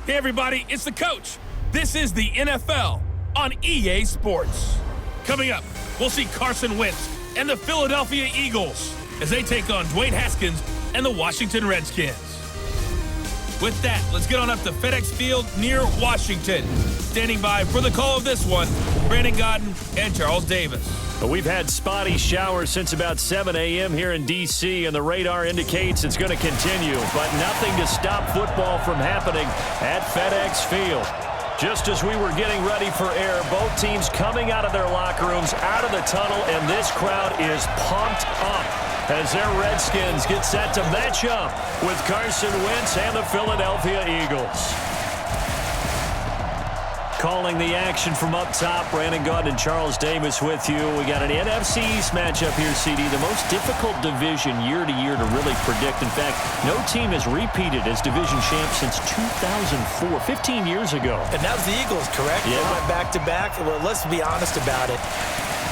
Hey everybody, it's the coach. This is the NFL on EA Sports. Coming up, we'll see Carson Wentz and the Philadelphia Eagles as they take on Dwayne Haskins and the Washington Redskins. With that, let's get on up to FedEx Field near Washington. Standing by for the call of this one, Brandon Godden and Charles Davis. We've had spotty showers since about 7 a.m. here in D.C., and the radar indicates it's going to continue, but nothing to stop football from happening at FedEx Field. Just as we were getting ready for air, both teams coming out of their locker rooms, out of the tunnel, and this crowd is pumped up as their Redskins get set to match up with Carson Wentz and the Philadelphia Eagles. Calling the action from up top, Brandon Godden and Charles Davis with you. We got an NFC East matchup here, CD. The most difficult division year to year to really predict. In fact, no team has repeated as division champ since 2004, 15 years ago. And that was the Eagles, correct? Yeah. They went back-to-back. Well, let's be honest about it.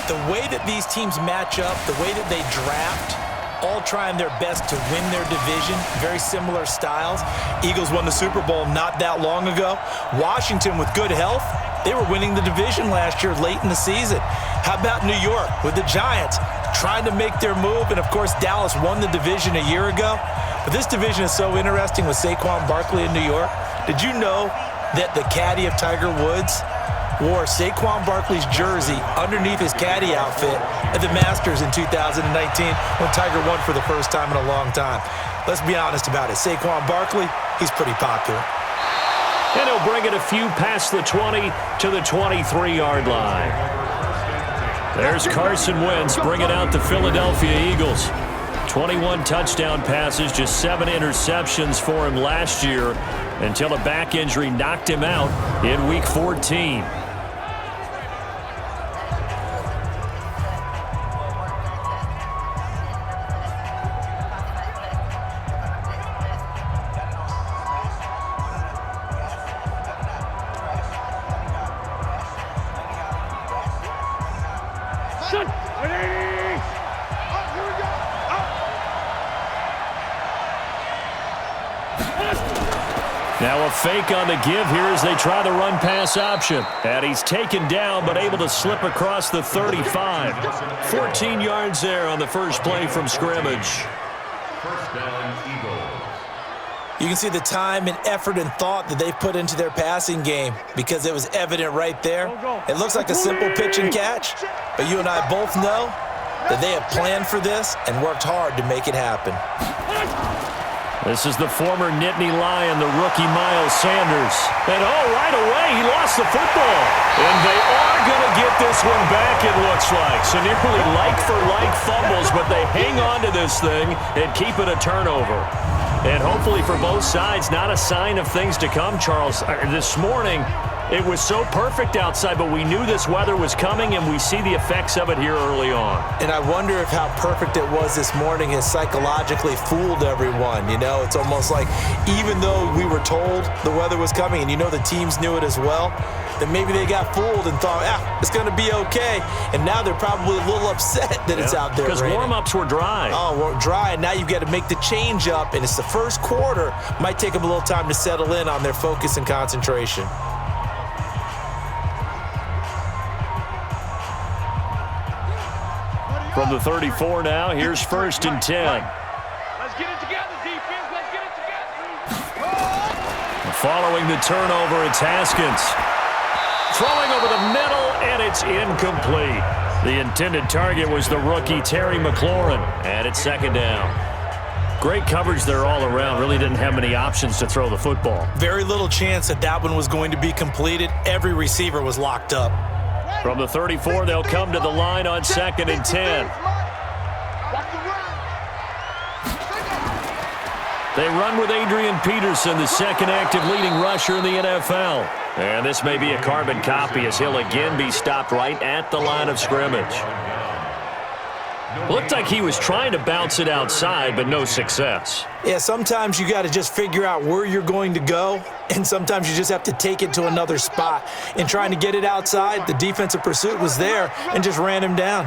The way that these teams match up, the way that they draft, all trying their best to win their division, very similar styles. Eagles won the Super Bowl not that long ago. Washington, with good health, they were winning the division last year late in the season. How about New York with the Giants trying to make their move? And, of course, Dallas won the division a year ago. But this division is so interesting with Saquon Barkley in New York. Did you know that the caddy of Tiger Woods wore Saquon Barkley's jersey underneath his caddy outfit at the Masters in 2019 when Tiger won for the first time in a long time? Let's be honest about it. Saquon Barkley, he's pretty popular. And he'll bring it a few past the 20 to the 23-yard line. There's Carson Wentz bringing out the Philadelphia Eagles. 21 touchdown passes, just 7 interceptions for him last year until a back injury knocked him out in Week 14. Now a fake on the give here as they try the run-pass option. And he's taken down but able to slip across the 35. 14 yards there on the first play from scrimmage. First down, Eagles. You can see the time and effort and thought that they've put into their passing game because it was evident right there. It looks like a simple pitch and catch, but you and I both know that they have planned for this and worked hard to make it happen. This is the former Nittany Lion, the rookie Miles Sanders. And right away, he lost the football. And they are going to get this one back, it looks like. So nearly like-for-like fumbles, but they hang on to this thing and keep it a turnover. And hopefully for both sides, not a sign of things to come, Charles. This morning, it was so perfect outside, but we knew this weather was coming, and we see the effects of it here early on. And I wonder if how perfect it was this morning has psychologically fooled everyone. You know, it's almost like even though we were told the weather was coming, and you know the teams knew it as well, then maybe they got fooled and thought, it's going to be okay. And now they're probably a little upset that it's out there. Because warm-ups were dry. Oh, well, dry, and now you've got to make the change up, and it's the first quarter. Might take them a little time to settle in on their focus and concentration. From the 34 now, here's 1st and 10. Let's get it together, defense. Let's get it together. Following the turnover, it's Haskins. Throwing over the middle, and it's incomplete. The intended target was the rookie Terry McLaurin, and it's 2nd down. Great coverage there all around. Really didn't have many options to throw the football. Very little chance that one was going to be completed. Every receiver was locked up. From the 34, they'll come to the line on 2nd and 10. They run with Adrian Peterson, the second active leading rusher in the NFL. And this may be a carbon copy as he'll again be stopped right at the line of scrimmage. Looked like he was trying to bounce it outside, but no success. Yeah, sometimes you got to just figure out where you're going to go, and sometimes you just have to take it to another spot. And trying to get it outside, the defensive pursuit was there and just ran him down.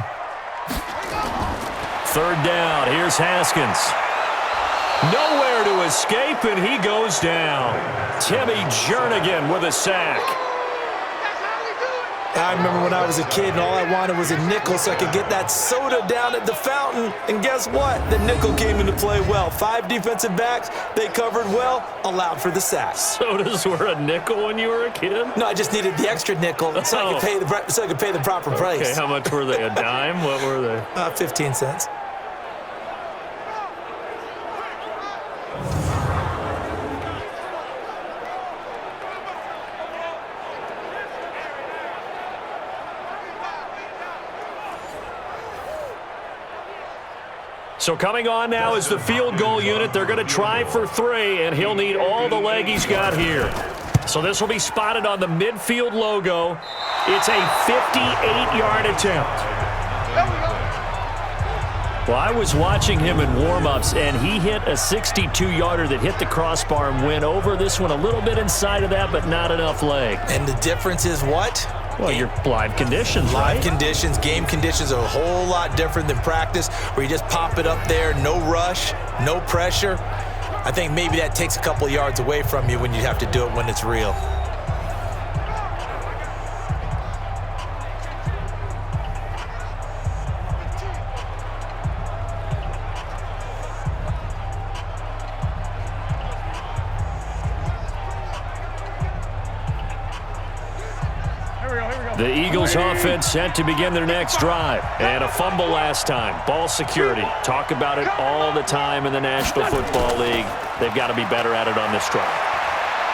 3rd down, here's Haskins. Nowhere to escape, and he goes down. Timmy Jernigan with a sack. I remember when I was a kid and all I wanted was a nickel so I could get that soda down at the fountain. And guess what? The nickel came into play well. 5 defensive backs, they covered well, allowed for the sack. Sodas were a nickel when you were a kid? No, I just needed the extra nickel so I could pay the proper price. Okay, how much were they? A dime? What were they? 15 cents. So coming on now is the field goal unit. They're going to try for 3, and he'll need all the leg he's got here. So this will be spotted on the midfield logo. It's a 58-yard attempt. Well, I was watching him in warm-ups, and he hit a 62-yarder that hit the crossbar and went over. This one a little bit inside of that, but not enough leg. And the difference is what? Well, your live conditions, right? Live conditions, game conditions are a whole lot different than practice, where you just pop it up there, no rush, no pressure. I think maybe that takes a couple yards away from you when you have to do it when it's real. The Eagles offense set to begin their next drive. And a fumble last time. Ball security. Talk about it all the time in the National Football League. They've got to be better at it on this drive.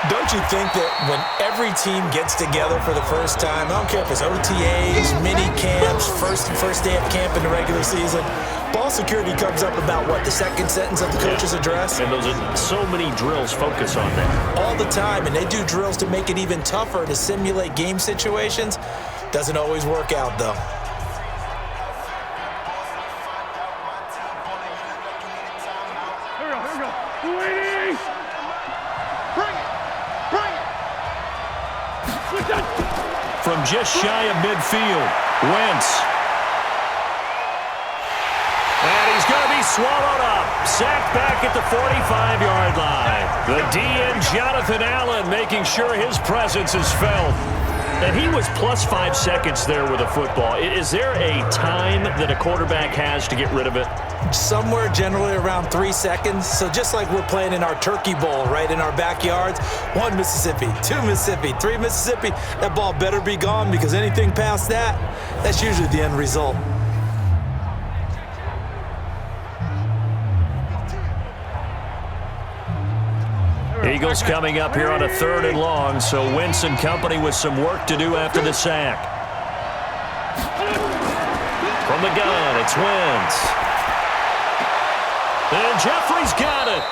Don't you think that when every team gets together for the first time, I don't care if it's OTAs, mini camps, first day of camp in the regular season, ball security comes up about, what, the second sentence of the coach's address? And those are so many drills focus on that. All the time, and they do drills to make it even tougher to simulate game situations. Doesn't always work out, though. Here we go. Ladies! Bring it! From just shy of midfield, Wentz. And he's going to be swallowed up. Sacked back at the 45-yard line. The DN, Jonathan Allen, making sure his presence is felt. And he was plus 5 seconds there with a football. Is there a time that a quarterback has to get rid of it? Somewhere generally around 3 seconds. So just like we're playing in our turkey bowl, right, in our backyards, 1 Mississippi, 2 Mississippi, 3 Mississippi, that ball better be gone, because anything past that, that's usually the end result. Eagles coming up here on a 3rd and long, so Wentz and company with some work to do after the sack. From the gun, it's Wentz. And Jeffrey's got it.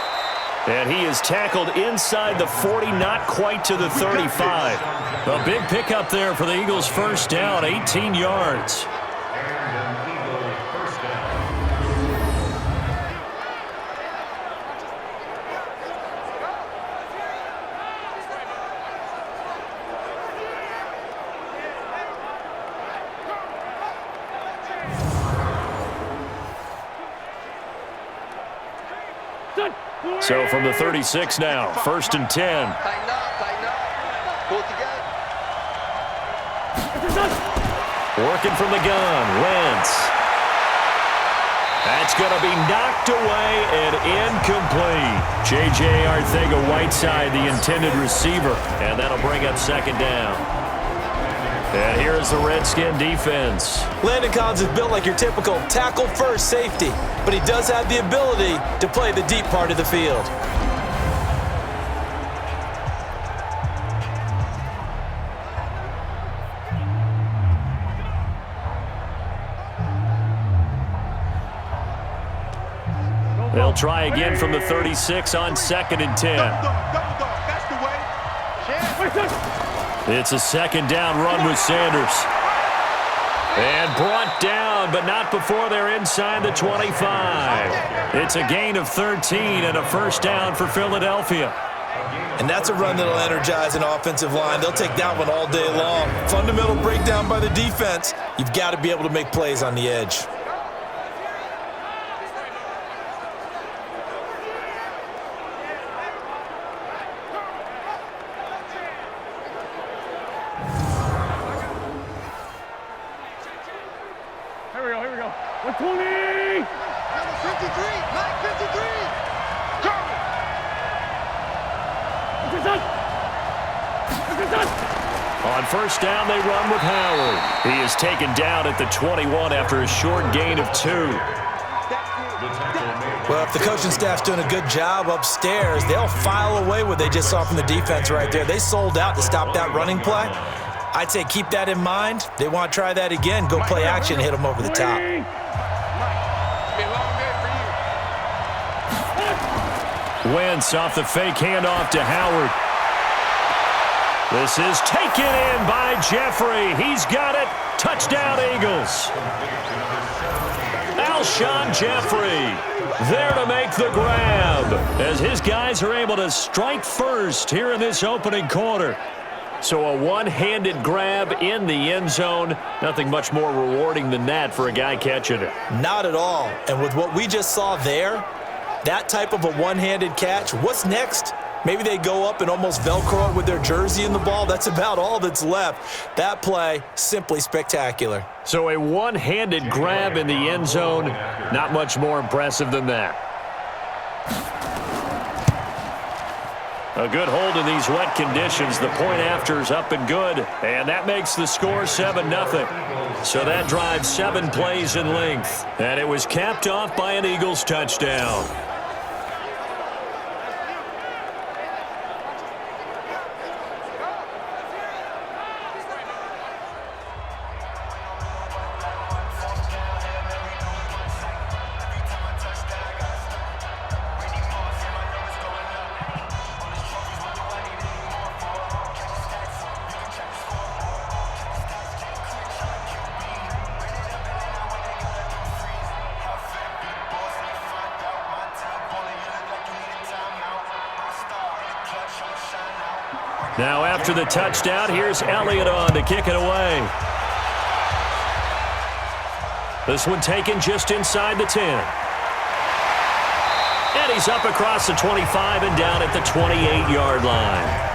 And he is tackled inside the 40, not quite to the 35. A big pickup there for the Eagles' first down, 18 yards. So from the 36 now, 1st and 10. Tighten up. Pull it together. Working from the gun, Wentz. That's going to be knocked away and incomplete. J.J. Arcega-Whiteside, the intended receiver, and that'll bring up 2nd down. And here's the Redskin defense. Landon Collins is built like your typical tackle-first safety, but he does have the ability to play the deep part of the field. They'll try again from the 36 on 2nd and 10. That's the way. It's a 2nd down run with Sanders. And brought down, but not before they're inside the 25. It's a gain of 13 and a 1st down for Philadelphia. And that's a run that'll energize an offensive line. They'll take that one all day long. Fundamental breakdown by the defense. You've got to be able to make plays on the edge. On first down, they run with Howard. He is taken down at the 21 after a short gain of 2. Well, if the coaching staff's doing a good job upstairs, they'll file away what they just saw from the defense right there. They sold out to stop that running play. I'd say keep that in mind. They want to try that again. Go play action, hit them over the top. Wentz off the fake handoff to Howard. This is taken in by Jeffrey. He's got it. Touchdown, Eagles. Alshon Jeffrey there to make the grab as his guys are able to strike first here in this opening quarter. So a one-handed grab in the end zone. Nothing much more rewarding than that for a guy catching it. Not at all. And with what we just saw there, that type of a one-handed catch, what's next? Maybe they go up and almost Velcro it with their jersey in the ball. That's about all that's left. That play, simply spectacular. So a one-handed grab in the end zone, not much more impressive than that. A good hold in these wet conditions. The point after is up and good, and that makes the score 7-0. So that drives 7 plays in length, and it was capped off by an Eagles touchdown. Now after the touchdown, here's Elliott on to kick it away. This one taken just inside the 10. And he's up across the 25 and down at the 28-yard line.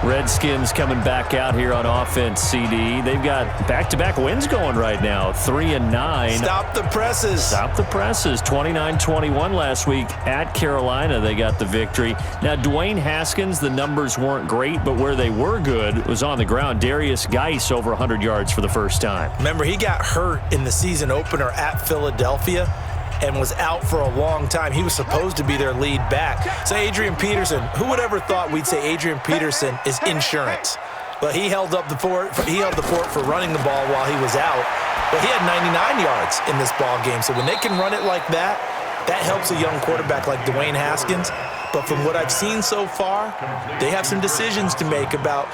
Redskins coming back out here on offense, CD. They've got back-to-back wins going right now, 3-9. Stop the presses. Stop the presses. 29-21 last week at Carolina. They got the victory. Now, Dwayne Haskins, the numbers weren't great, but where they were good was on the ground. Darius Geis over 100 yards for the first time. Remember, he got hurt in the season opener at Philadelphia and was out for a long time. He was supposed to be their lead back. So Adrian Peterson, who would ever thought we'd say Adrian Peterson is insurance? But he held up the fort. He held the fort for running the ball while he was out. But he had 99 yards in this ball game. So when they can run it like that, that helps a young quarterback like Dwayne Haskins. But from what I've seen so far, they have some decisions to make about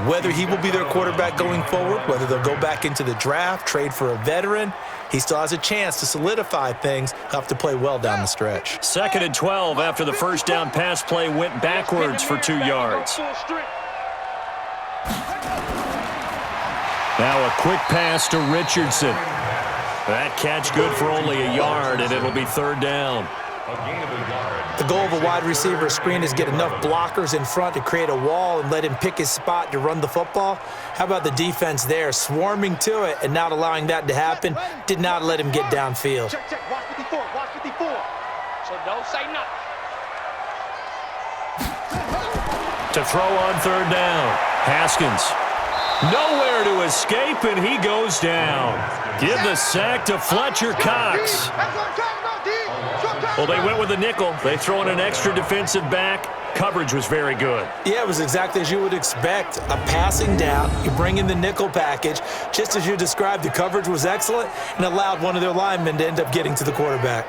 whether he will be their quarterback going forward, whether they'll go back into the draft, trade for a veteran. He still has a chance to solidify things. He'll have to play well down the stretch. 2nd and 12 after the first down pass play went backwards for 2 yards. Now a quick pass to Richardson. That catch good for only a yard, and it'll be 3rd down. The goal of a wide receiver screen is get enough blockers in front to create a wall and let him pick his spot to run the football. How about the defense there, swarming to it and not allowing that to happen? Did not let him get downfield. Check, check. Watch 54. Watch 54. So don't say nothing. To throw on 3rd down. Haskins. Nowhere to escape, and he goes down. Give the sack to Fletcher Cox. Well, they went with a nickel. They throw in an extra defensive back. Coverage was very good. Yeah, it was exactly as you would expect. A passing down. You bring in the nickel package. Just as you described, the coverage was excellent and allowed one of their linemen to end up getting to the quarterback.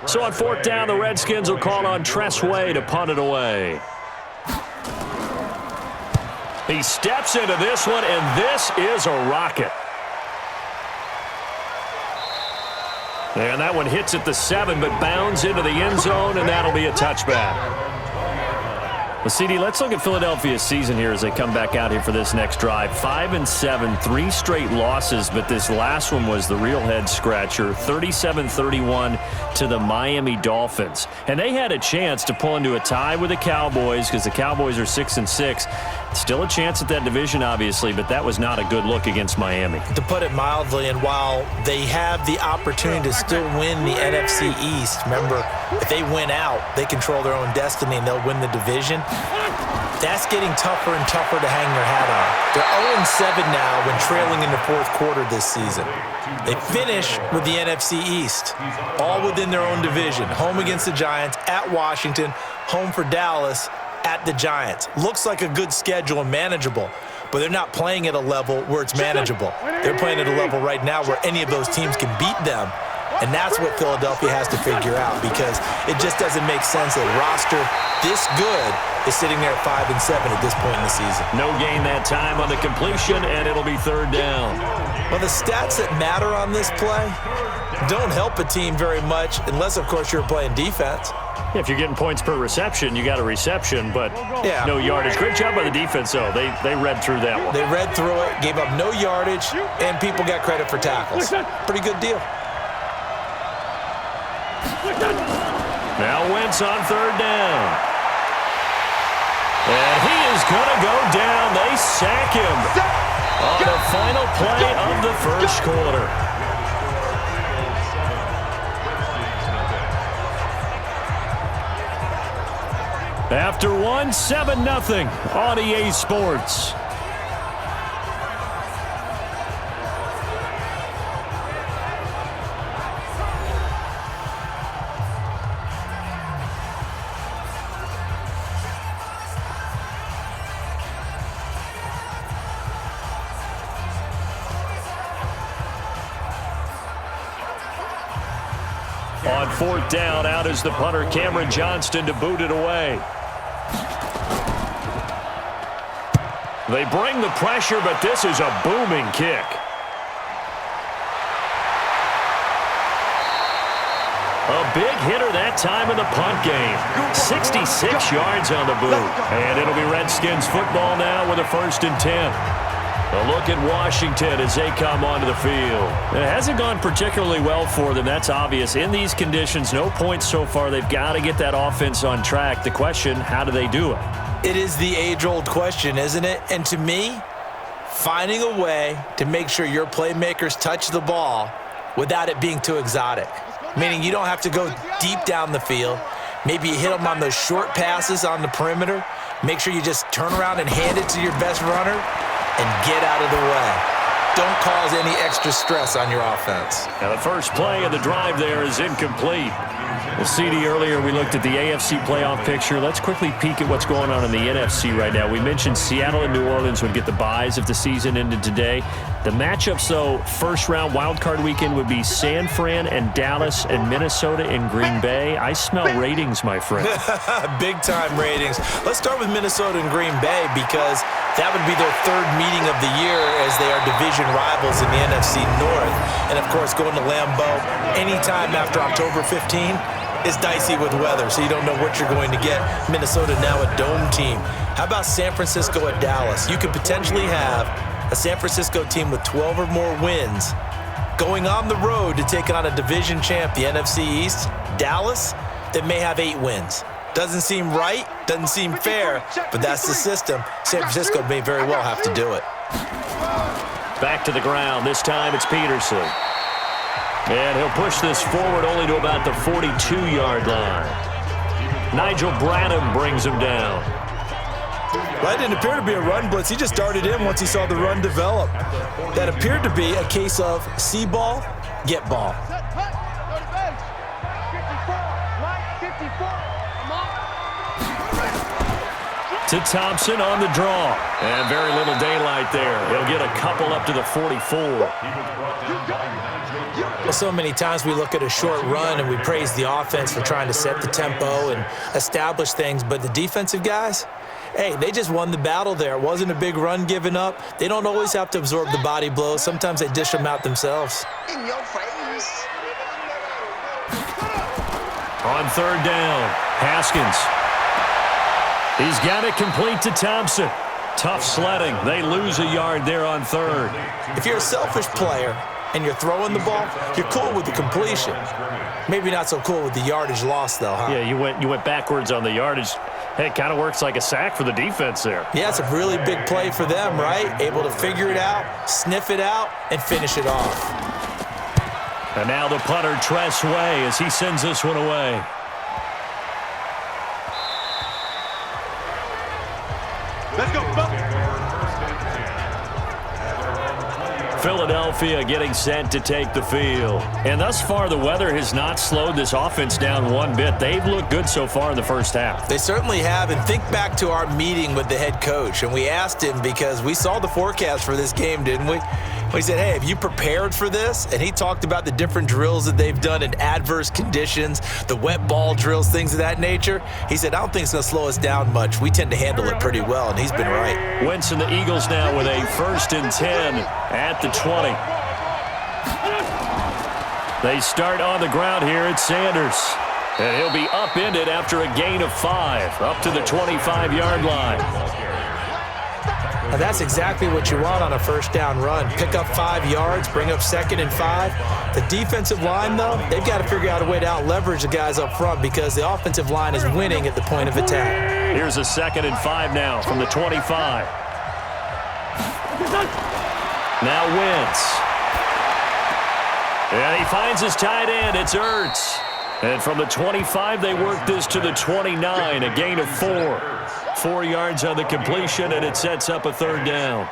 So on 4th down, the Redskins will call on Tressway to punt it away. He steps into this one, and this is a rocket. And that one hits at the 7, but bounds into the end zone, and that'll be a touchback. Well, CD, let's look at Philadelphia's season here as they come back out here for this next drive. 5-7, 3 straight losses, but this last one was the real head-scratcher, 37-31 to the Miami Dolphins. And they had a chance to pull into a tie with the Cowboys because the Cowboys are 6-6. Still a chance at that division, obviously, but that was not a good look against Miami. To put it mildly, and while they have the opportunity to still win the NFC East, remember, if they win out, they control their own destiny and they'll win the division. That's getting tougher and tougher to hang their hat on. They're 0-7 now when trailing in the fourth quarter this season. They finish with the NFC East, all within their own division. Home against the Giants, at Washington, home for Dallas, at the Giants. Looks like a good schedule and manageable, but they're not playing at a level where it's manageable. They're playing at a level right now where any of those teams can beat them, and that's what Philadelphia has to figure out because it just doesn't make sense that a roster this good is sitting there at 5-7 at this point in the season. No gain that time on the completion, and it'll be third down. Well, the stats that matter on this play don't help a team very much unless, of course, you're playing defense. Yeah, if you're getting points per reception, you got a reception, but no yardage. Great job by the defense, though. They read through that one. They read through it, gave up no yardage, and people got credit for tackles. Pretty good deal. Now Wentz on third down. And he is going to go down. They sack him on the final play of the first quarter. After one, 7-0 on EA Sports. On fourth down, out is the punter, Cameron Johnston, to boot it away. They bring the pressure, but this is a booming kick. A big hitter that time in the punt game. 66 yards on the boot. And it'll be Redskins football now with a 1st and 10. A look at Washington as they come onto the field. It hasn't gone particularly well for them, that's obvious. In these conditions, no points so far. They've got to get that offense on track. The question, how do they do it? It is the age-old question, isn't it? And to me, finding a way to make sure your playmakers touch the ball without it being too exotic. Meaning you don't have to go deep down the field. Maybe you hit them on those short passes on the perimeter. Make sure you just turn around and hand it to your best runner and get out of the way. Don't cause any extra stress on your offense. Now the first play of the drive there is incomplete. Well, CD, earlier we looked at the AFC playoff picture. Let's quickly peek at what's going on in the NFC right now. We mentioned Seattle and New Orleans would get the byes if the season ended today. The matchups, though, first round wildcard weekend would be San Fran and Dallas and Minnesota and Green Bay. I smell ratings, my friend. Big-time ratings. Let's start with Minnesota and Green Bay because that would be their third meeting of the year as they are division rivals in the NFC North. And, of course, going to Lambeau anytime after October 15 is dicey with weather, so you don't know what you're going to get. Minnesota now a dome team. How about San Francisco at Dallas? You could potentially have a San Francisco team with 12 or more wins going on the road to take on a division champ, the NFC East, Dallas, that may have 8 wins. Doesn't seem right, doesn't seem fair, but that's the system. San Francisco may very well have to do it. Back to the ground. This time it's Peterson. And he'll push this forward only to about the 42-yard line. Nigel Bradham brings him down. Well, that didn't appear to be a run blitz. He just darted in once he saw the run develop. That appeared to be a case of see ball, get ball. To Thompson on the draw. And very little daylight there. He'll get a couple up to the 44. Well, so many times we look at a short run and we praise the offense for trying to set the tempo and establish things, but the defensive guys, hey, they just won the battle there. It wasn't a big run given up. They don't always have to absorb the body blows. Sometimes they dish them out themselves. In your face. On third down, Haskins. He's got it complete to Thompson. Tough sledding. They lose a yard there on third. If you're a selfish player and you're throwing the ball, you're cool with the completion. Maybe not so cool with the yardage loss, though, huh? Yeah, you went backwards on the yardage. Hey, it kind of works like a sack for the defense there. Yeah, it's a really big play for them, right? Able to figure it out, sniff it out, and finish it off. And now the punter, Tress Way, as he sends this one away. Let's go, Buck. Philadelphia getting set to take the field. And thus far, the weather has not slowed this offense down one bit. They've looked good so far in the first half. They certainly have. And think back to our meeting with the head coach. And we asked him because we saw the forecast for this game, didn't we? We said, hey, have you prepared for this? And he talked about the different drills that they've done in adverse conditions, the wet ball drills, things of that nature. He said, I don't think it's going to slow us down much. We tend to handle it pretty well, and he's been right. Wentz and the Eagles now with a 1st and 10 at the 20. They start on the ground here at Sanders. And he'll be upended after a gain of 5, up to the 25-yard line. Now that's exactly what you want on a first down run. Pick up 5 yards, bring up 2nd and 5. The defensive line, though, they've got to figure out a way to out-leverage the guys up front because the offensive line is winning at the point of attack. Here's a 2nd and 5 now from the 25. Now Wentz. And he finds his tight end. It's Ertz. And from the 25, they work this to the 29, a gain of 4. 4 yards on the completion, and it sets up a 3rd down.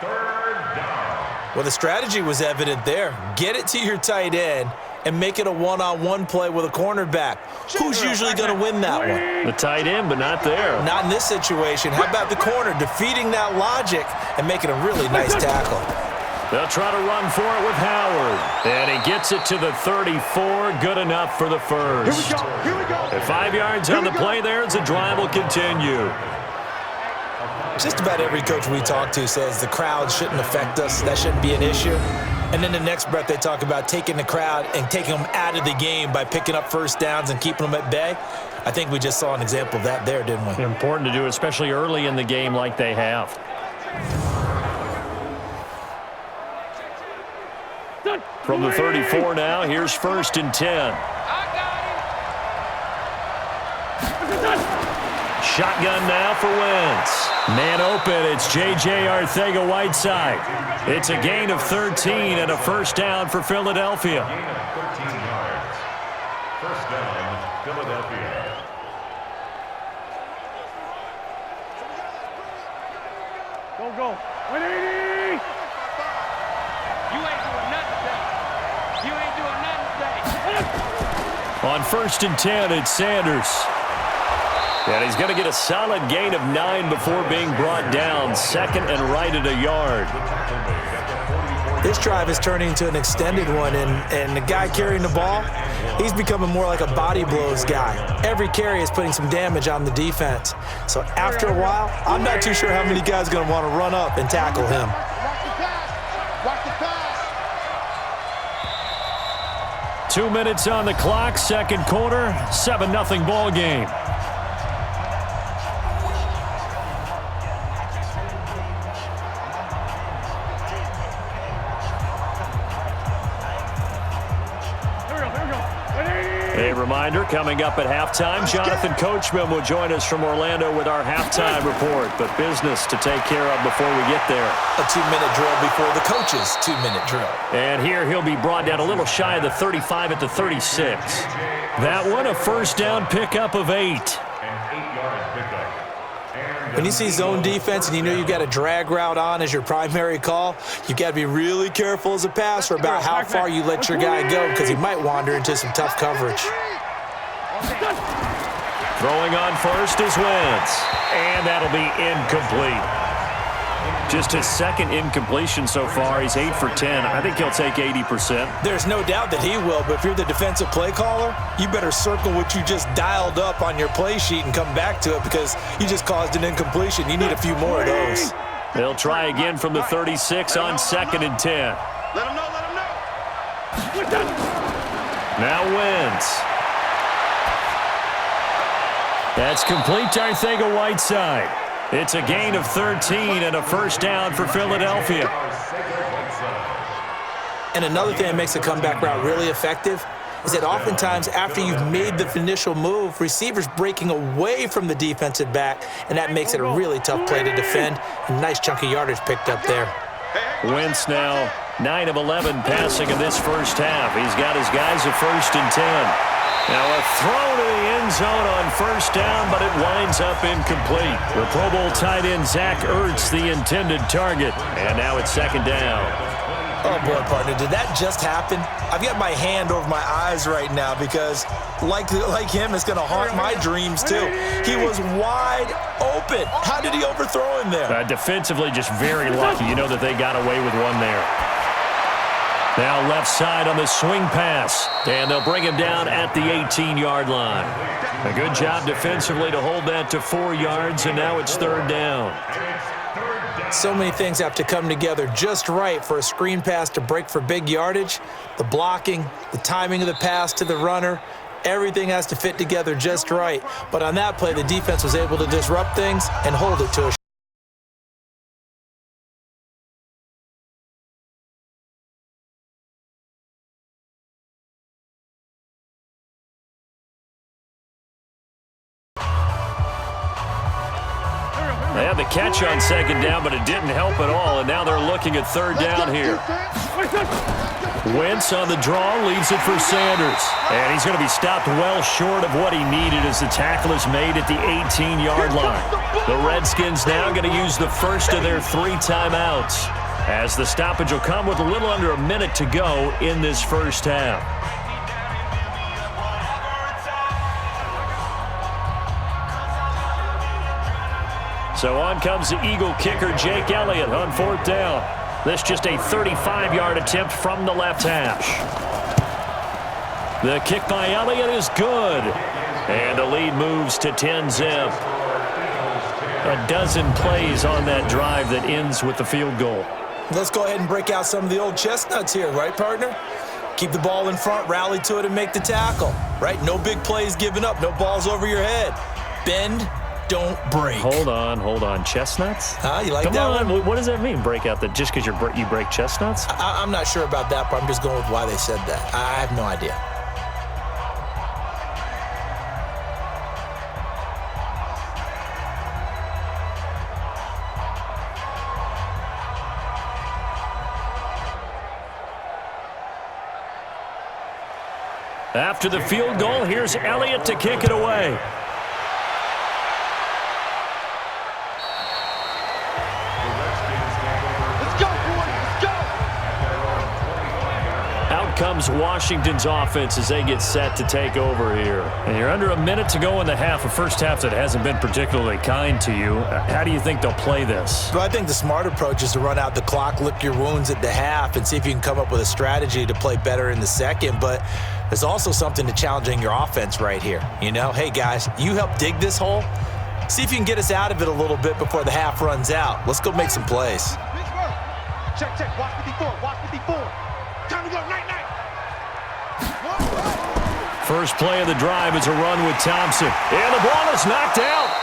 Well, the strategy was evident there. Get it to your tight end and make it a one-on-one play with a cornerback. Who's usually going to win that one? The tight end, but not there. Not in this situation. How about the corner defeating that logic and making a really nice tackle? They'll try to run for it with Howard. And he gets it to the 34. Good enough for the first. Here we go. And 5 yards on the play there as the drive will continue. Just about every coach we talk to says the crowd shouldn't affect us. That shouldn't be an issue. And then the next breath they talk about taking the crowd and taking them out of the game by picking up first downs and keeping them at bay. I think we just saw an example of that there, didn't we? Important to do, especially early in the game like they have. From the 34 now, here's 1st and 10. Shotgun now for Wentz. Man open, it's J.J. Arcega-Whiteside. It's a gain of 13 and a 1st down for Philadelphia. Gain of 13 yards. 1st down, Philadelphia. Go. 180. You ain't doing nothing today. You ain't doing nothing today. On 1st and 10, it's Sanders. And he's going to get a solid gain of 9 before being brought down. 2nd and right at a yard. This drive is turning into an extended one, and the guy carrying the ball, he's becoming more like a body blows guy. Every carry is putting some damage on the defense. So after a while, I'm not too sure how many guys are going to want to run up and tackle him. Watch the pass. 2 minutes on the clock, 2nd quarter, 7-0 ball game. A reminder, coming up at halftime, Jonathan Coachman will join us from Orlando with our halftime report, but business to take care of before we get there. A 2-minute drill before the coach's 2-minute drill. And here he'll be brought down a little shy of the 35 at the 36. That one, a 1st down pickup of 8. When you see zone defense and you know you've got a drag route on as your primary call, you've got to be really careful as a passer about how far you let your guy go because he might wander into some tough coverage. Throwing on 1st is Wentz, and that'll be incomplete. Just his 2nd incompletion so far. He's 8 for 10. I think he'll take 80%. There's no doubt that he will, but if you're the defensive play caller, you better circle what you just dialed up on your play sheet and come back to it because you just caused an incompletion. You need a few more of those. They'll try again from the 36 on 2nd and 10. Let him know. Now Wentz. That's complete to Arcega-Whiteside. It's a gain of 13 and a first down for Philadelphia. And another thing that makes a comeback route really effective is that oftentimes after you've made the initial move, receivers breaking away from the defensive back, and that makes it a really tough play to defend. A nice chunk of yardage picked up there. Wentz now 9 of 11 passing in this first half. He's got his guys at 1st and 10. Now a throw to the end zone on first down, but it winds up incomplete. The Pro Bowl tight end Zach Ertz, the intended target. And now it's 2nd down. Oh, boy, partner, did that just happen? I've got my hand over my eyes right now because, like him, it's going to haunt my dreams, too. He was wide open. How did he overthrow him there? Defensively, just very lucky. You know that they got away with one there. Now left side on the swing pass, and they'll bring him down at the 18-yard line. A good job defensively to hold that to 4 yards, and now it's 3rd down. So many things have to come together just right for a screen pass to break for big yardage. The blocking, the timing of the pass to the runner, everything has to fit together just right. But on that play, the defense was able to disrupt things and hold it to a They had the catch on 2nd down, but it didn't help at all, and now they're looking at 3rd down here. Wentz on the draw, leaves it for Sanders. And he's going to be stopped well short of what he needed as the tackle is made at the 18-yard line. The Redskins now going to use the first of their 3 timeouts, as the stoppage will come with a little under a minute to go in this first half. So on comes the Eagle kicker, Jake Elliott, on 4th down. This just a 35-yard attempt from the left hash. The kick by Elliott is good. And the lead moves to 10-zip. A dozen plays on that drive that ends with the field goal. Let's go ahead and break out some of the old chestnuts here, right, partner? Keep the ball in front, rally to it, and make the tackle, right? No big plays given up, no balls over your head. Bend, don't break. Hold on. Chestnuts? You like Come that on. one? What does that mean, break out? Just because you break chestnuts? I'm not sure about that, but I'm just going with why they said that. I have no idea. After the field goal, here's Elliott to kick it away. Comes Washington's offense as they get set to take over here. And you're under a minute to go in the half, a first half that hasn't been particularly kind to you. How do you think they'll play this? Well, I think the smart approach is to run out the clock, lick your wounds at the half, and see if you can come up with a strategy to play better in the second. But there's also something to challenging your offense right here. You know, hey, guys, you help dig this hole. See if you can get us out of it a little bit before the half runs out. Let's go make some plays. Check. Watch 54. Time to go. Night. First play of the drive is a run with Thompson. And the ball is knocked out.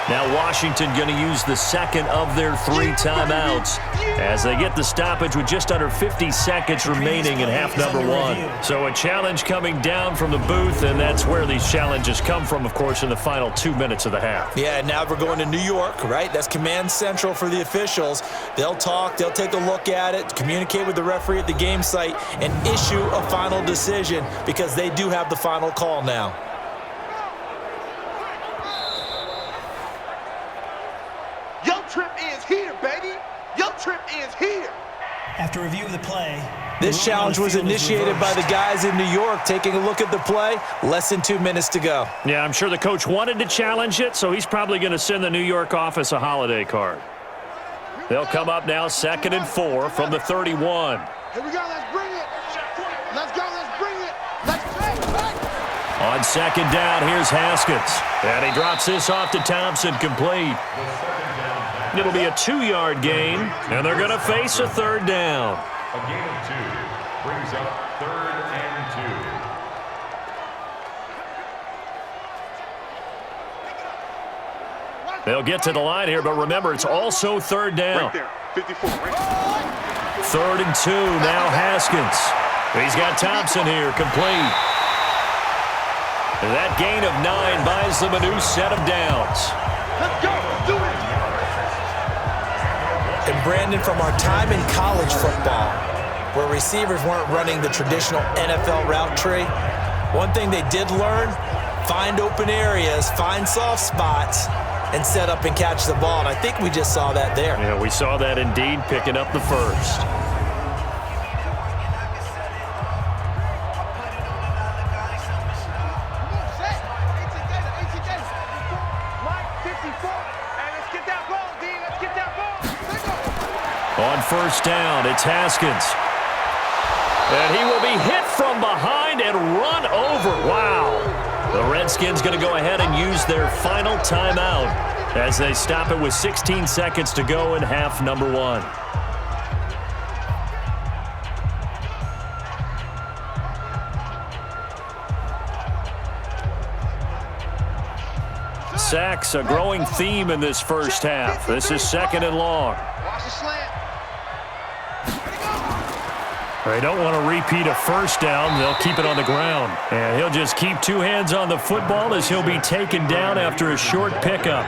Now Washington going to use the second of their 3 timeouts as they get the stoppage with just under 50 seconds remaining in half number 1. So a challenge coming down from the booth, and that's where these challenges come from, of course, in the final 2 minutes of the half. Yeah, now we're going to New York, right? That's command central for the officials. They'll talk, they'll take a look at it, communicate with the referee at the game site, and issue a final decision because they do have the final call now. After review of the play, this challenge was initiated by the guys in New York. Taking a look at the play, less than 2 minutes to go. Yeah, I'm sure the coach wanted to challenge it, so he's probably going to send the New York office a holiday card. They'll come up now 2nd and 4 from the 31. Here we go, let's bring it. Let's go, let's bring it. Let's play. On 2nd down, here's Haskins. And he drops this off to Thompson, complete. It'll be a 2-yard gain, and they're going to face a 3rd down. A gain of 2 brings up 3rd and 2. They'll get to the line here, but remember, it's also third down. Right there. 54. Right. 3rd and 2, now Haskins. He's got Thompson here, complete. That gain of 9 buys them a new set of downs. Let's go. Do it. And Brandon, from our time in college football, where receivers weren't running the traditional NFL route tree, one thing they did learn, find open areas, find soft spots, and set up and catch the ball. And I think we just saw that there. Yeah, we saw that indeed, picking up the first. On first down, it's Haskins. And he will be hit from behind and run over. Wow. The Redskins going to go ahead and use their final timeout as they stop it with 16 seconds to go in half number 1. Sacks, a growing theme in this first half. This is 2nd and long. Watch the slant. They don't want to repeat a first down. They'll keep it on the ground. And he'll just keep 2 hands on the football as he'll be taken down after a short pickup.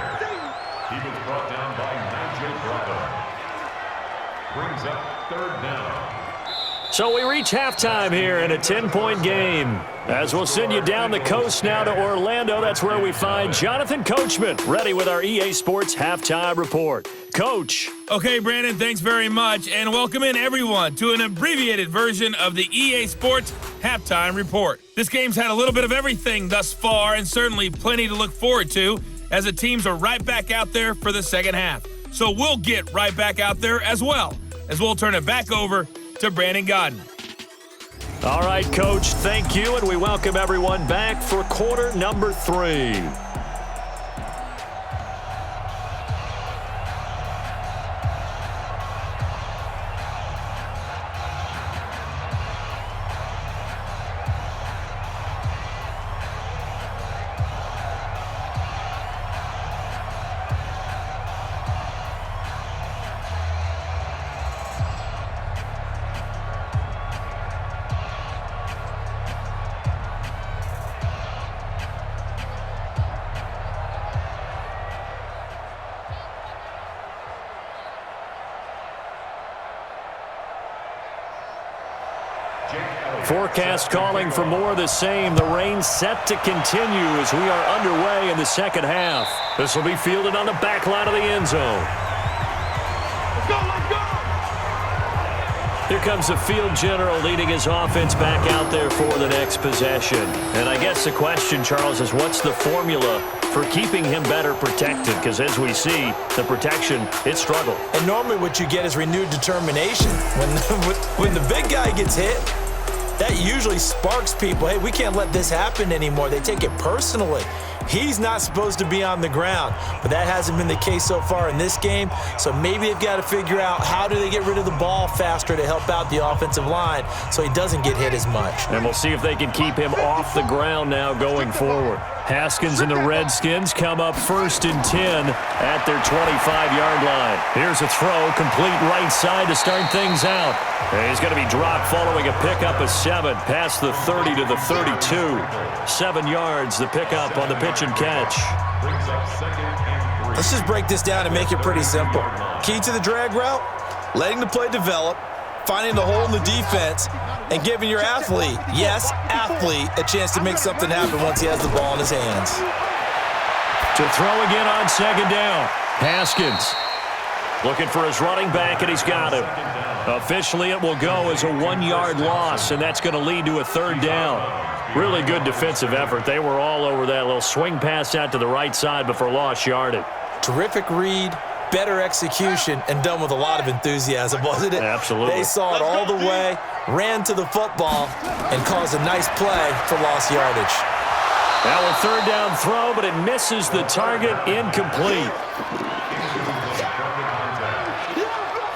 He was brought down by Nigel Bravo. Brings up 3rd down. So we reach halftime here in a 10-point game. As we'll send you down the coast now to Orlando, that's where we find Jonathan Coachman, ready with our EA Sports Halftime Report. Coach. Okay, Brandon, thanks very much, and welcome in everyone to an abbreviated version of the EA Sports Halftime Report. This game's had a little bit of everything thus far, and certainly plenty to look forward to, as the teams are right back out there for the second half. So we'll get right back out there as well, as we'll turn it back over to Brandon Godden. All right, Coach, thank you, and we welcome everyone back for quarter number 3. Forecast calling for more of the same. The rain set to continue as we are underway in the second half. This will be fielded on the back line of the end zone. Let's go, let's go! Here comes the field general leading his offense back out there for the next possession. And I guess the question, Charles, is what's the formula for keeping him better protected? Because as we see, the protection, it struggled. And normally what you get is renewed determination. When the big guy gets hit, that usually sparks people. Hey, we can't let this happen anymore. They take it personally. He's not supposed to be on the ground, but that hasn't been the case so far in this game. So maybe they've got to figure out how do they get rid of the ball faster to help out the offensive line so he doesn't get hit as much. And we'll see if they can keep him off the ground now going forward. Haskins and the Redskins come up 1st and 10 at their 25-yard line. Here's a throw, complete right side to start things out. And he's going to be dropped following a pickup of 7 past the 30 to the 32. 7 yards, the pickup on the pitch and catch. Brings up 2nd and 3. Let's just break this down and make it pretty simple. Key to the drag route, letting the play develop, finding the hole in the defense, and giving your athlete, yes, athlete, a chance to make something happen once he has the ball in his hands. To throw again on 2nd down. Haskins looking for his running back, and he's got him. Officially, it will go as a 1-yard loss, and that's going to lead to a 3rd down. Really good defensive effort. They were all over that little swing pass out to the right side before lost yardage. Terrific read, better execution, and done with a lot of enthusiasm, wasn't it? Absolutely. They saw it all the way, ran to the football, and caused a nice play for lost yardage. Now a 3rd down throw, but it misses the target, incomplete.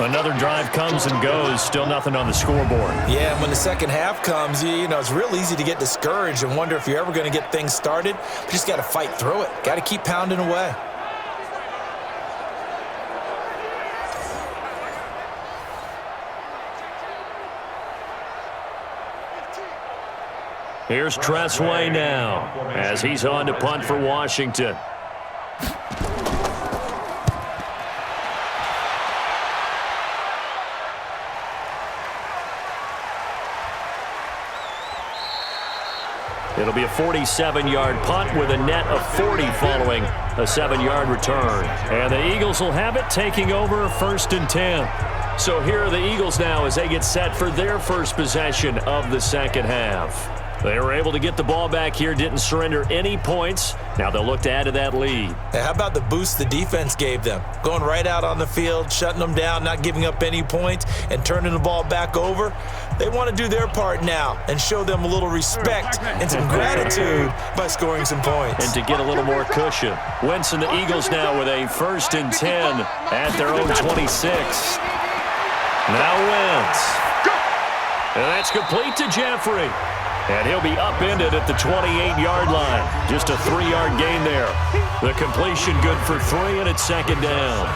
Another drive comes and goes, still nothing on the scoreboard. Yeah, and when the second half comes, you know, it's real easy to get discouraged and wonder if you're ever going to get things started. You just got to fight through it. Got to keep pounding away. Here's Tressway now as he's on to punt for Washington. It'll be a 47-yard punt with a net of 40 following a 7-yard return. And the Eagles will have it, taking over 1st and 10. So here are the Eagles now as they get set for their first possession of the second half. They were able to get the ball back here, didn't surrender any points. Now they'll look to add to that lead. Hey, how about the boost the defense gave them? Going right out on the field, shutting them down, not giving up any points, and turning the ball back over. They want to do their part now and show them a little respect and some gratitude by scoring some points. And to get a little more cushion. Wentz and the Eagles now with a 1st and 10 at their own 26. Now Wentz. And that's complete to Jeffrey. And he'll be upended at the 28-yard line. Just a 3-yard gain there. The completion good for 3, and it's 2nd down.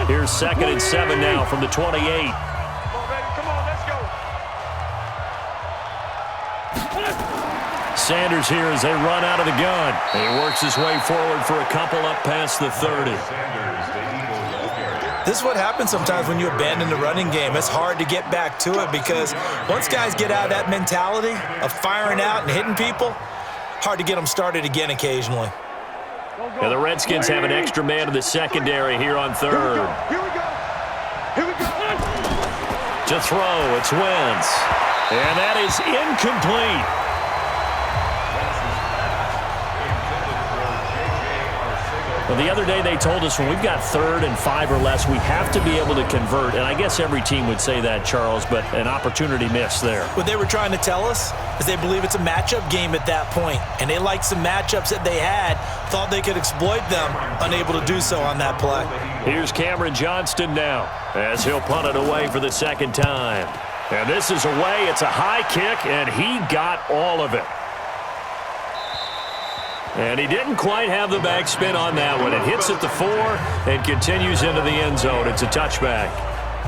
Here's 2nd and 7 now from the 28. Come on, let's go. Sanders here as they run out of the gun. He works his way forward for a couple up past the 30. This is what happens sometimes when you abandon the running game. It's hard to get back to it because once guys get out of that mentality of firing out and hitting people, hard to get them started again occasionally. Now the Redskins have an extra man in the secondary here on 3rd. Here we go. Here we go. To throw, it's Wentz. And that is incomplete. Well, the other day they told us when we've got 3rd and 5 or less, we have to be able to convert. And I guess every team would say that, Charles, but an opportunity missed there. What they were trying to tell us is they believe it's a matchup game at that point, and they liked some matchups that they had, thought they could exploit them, unable to do so on that play. Here's Cameron Johnston now as he'll punt it away for the 2nd time. And this is away. It's a high kick, and he got all of it. And he didn't quite have the backspin on that one. It hits at the 4 and continues into the end zone. It's a touchback.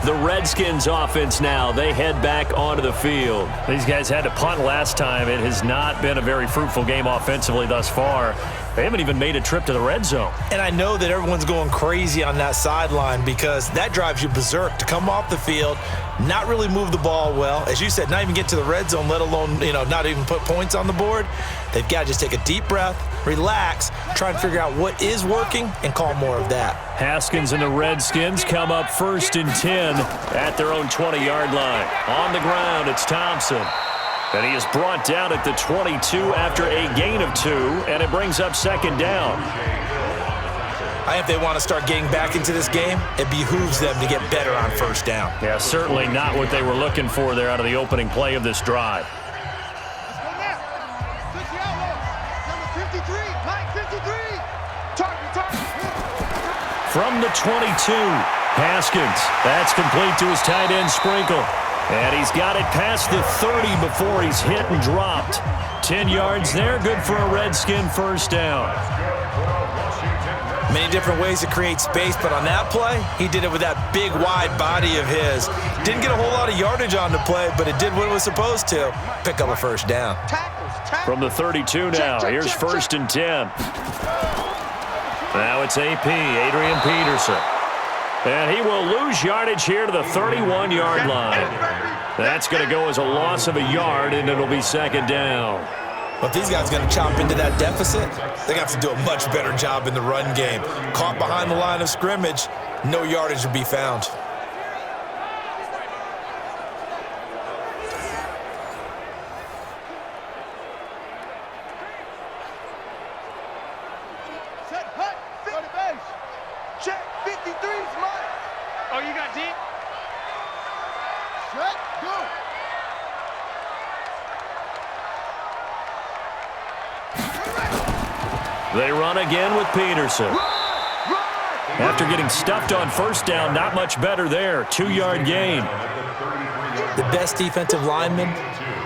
The Redskins offense now, they head back onto the field. These guys had to punt last time. It has not been a very fruitful game offensively thus far. They haven't even made a trip to the red zone. And I know that everyone's going crazy on that sideline because that drives you berserk to come off the field, not really move the ball well. As you said, not even get to the red zone, let alone, not even put points on the board. They've got to just take a deep breath, relax, try and figure out what is working and call more of that. Haskins and the Redskins come up 1st and 10 at their own 20-yard line. On the ground, it's Thompson. And he is brought down at the 22 after a gain of 2, and it brings up 2nd down. I think if they want to start getting back into this game, it behooves them to get better on 1st down. Yeah, certainly not what they were looking for there out of the opening play of this drive. From the 22, Haskins. That's complete to his tight end, Sprinkle. And he's got it past the 30 before he's hit and dropped. 10 yards there, good for a Redskin 1st down. Many different ways to create space, but on that play, he did it with that big, wide body of his. Didn't get a whole lot of yardage on the play, but it did what it was supposed to. Pick up a 1st down. From the 32 now, here's 1st and 10. Now it's AP, Adrian Peterson. And he will lose yardage here to the 31-yard line. That's going to go as a loss of a yard, and it'll be 2nd down. Well, if these guys are going to chop into that deficit, they're going to have to do a much better job in the run game. Caught behind the line of scrimmage, no yardage will be found. Set, hut, 50 base. Check, 53's mine. Oh, you got deep? Set, go. They run again with Peterson. After getting stuffed on 1st down, not much better there. 2-yard gain. The best defensive lineman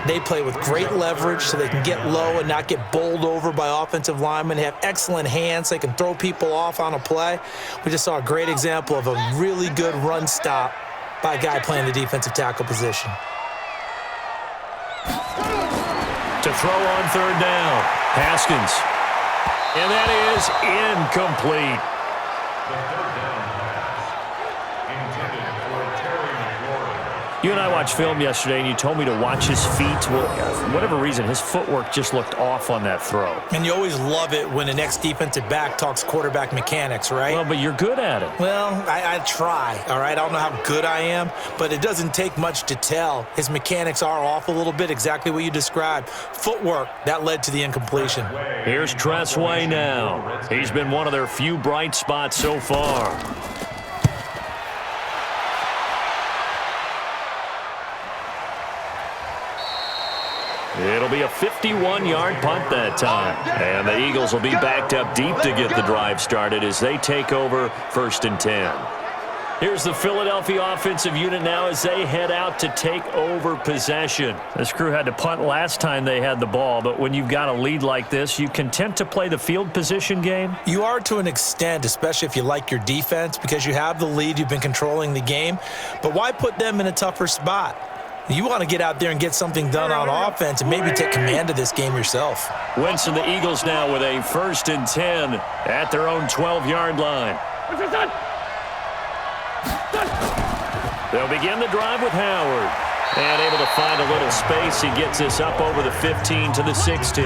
They play with great leverage so they can get low and not get bowled over by offensive linemen. They have excellent hands. So they can throw people off on a play. We just saw a great example of a really good run stop by a guy playing the defensive tackle position. To throw on third down, Haskins. And that is incomplete. You and I watched film yesterday, and you told me to watch his feet. Well, for whatever reason, his footwork just looked off on that throw. And you always love it when an ex-defensive back talks quarterback mechanics, right? Well, but you're good at it. Well, I try, all right? I don't know how good I am, but it doesn't take much to tell. His mechanics are off a little bit, exactly what you described. Footwork, that led to the incompletion. Here's Tressway now. He's been one of their few bright spots so far. It'll be a 51-yard punt that time. And the Eagles will be backed up deep to get the drive started as they take over 1st and 10. Here's the Philadelphia offensive unit now as they head out to take over possession. This crew had to punt last time they had the ball, but when you've got a lead like this, you content to play the field position game? You are to an extent, especially if you like your defense, because you have the lead, you've been controlling the game. But why put them in a tougher spot? You want to get out there and get something done on offense and maybe take command of this game yourself. Wentz and the Eagles now with a 1st and 10 at their own 12-yard line. They'll begin the drive with Howard. And able to find a little space. He gets this up over the 15 to the 16.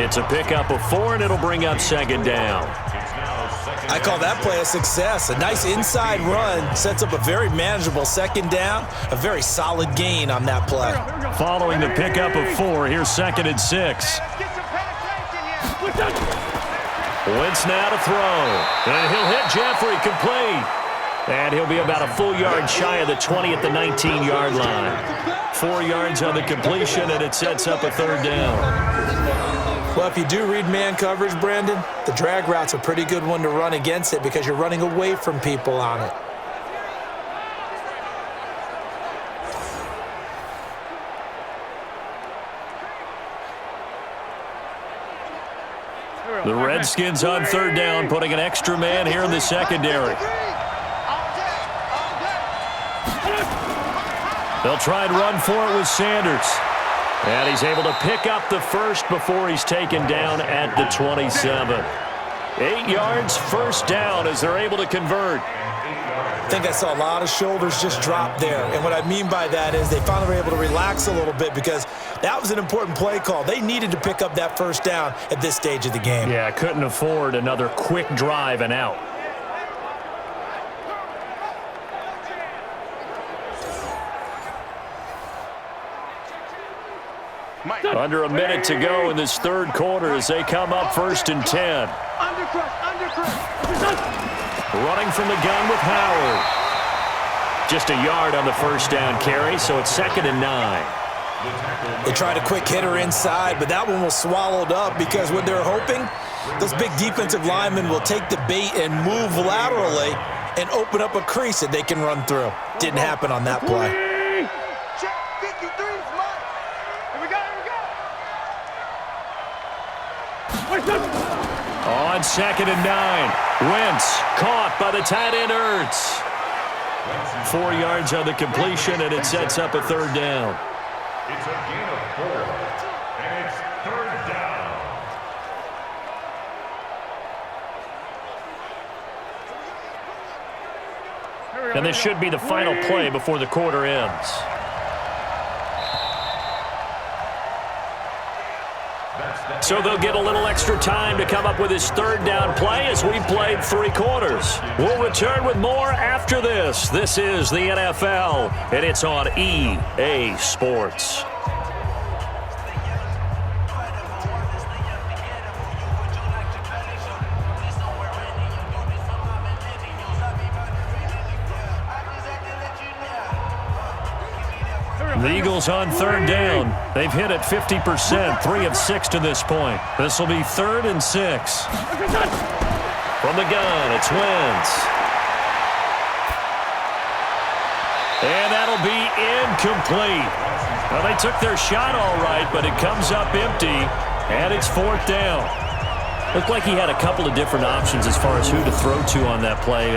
It's a pickup of 4, and it'll bring up 2nd down. I call that play a success. A nice inside run sets up a very manageable 2nd down. A very solid gain on that play. Following the pickup of 4, here's 2nd and 6. Wentz now to throw. And he'll hit Jeffrey complete. And he'll be about a full yard shy of the 20 at the 19-yard line. 4 yards on the completion, and it sets up a 3rd down. Well, if you do read man coverage, Brandon, the drag route's a pretty good one to run against it because you're running away from people on it. The Redskins on 3rd down, putting an extra man here in the secondary. They'll try and run for it with Sanders. And he's able to pick up the first before he's taken down at the 27. 8 yards, 1st down as they're able to convert. I think I saw a lot of shoulders just drop there. And what I mean by that is they finally were able to relax a little bit because that was an important play call. They needed to pick up that 1st down at this stage of the game. Yeah, couldn't afford another quick drive and out. Under a minute to go in this 3rd quarter as they come up 1st and 10. Running from the gun with Howard. Just a yard on the 1st down carry, so it's 2nd and 9. They tried a quick hitter inside, but that one was swallowed up because what they're hoping, those big defensive linemen will take the bait and move laterally and open up a crease that they can run through. Didn't happen on that play. On 2nd and 9, Wentz caught by the tight end Ertz. 4 yards on the completion, and it sets up a 3rd down. It's a gain of 4, and it's 3rd down. And this should be the final play before the quarter ends. So they'll get a little extra time to come up with his 3rd down play as we played 3 quarters. We'll return with more after this. This is the NFL, and it's on EA Sports. The Eagles on 3rd down. They've hit it 50%, 3 of 6 to this point. This will be 3rd and 6. From the gun, it's Wentz. And that'll be incomplete. Well, they took their shot all right, but it comes up empty, and it's 4th down. Looked like he had a couple of different options as far as who to throw to on that play.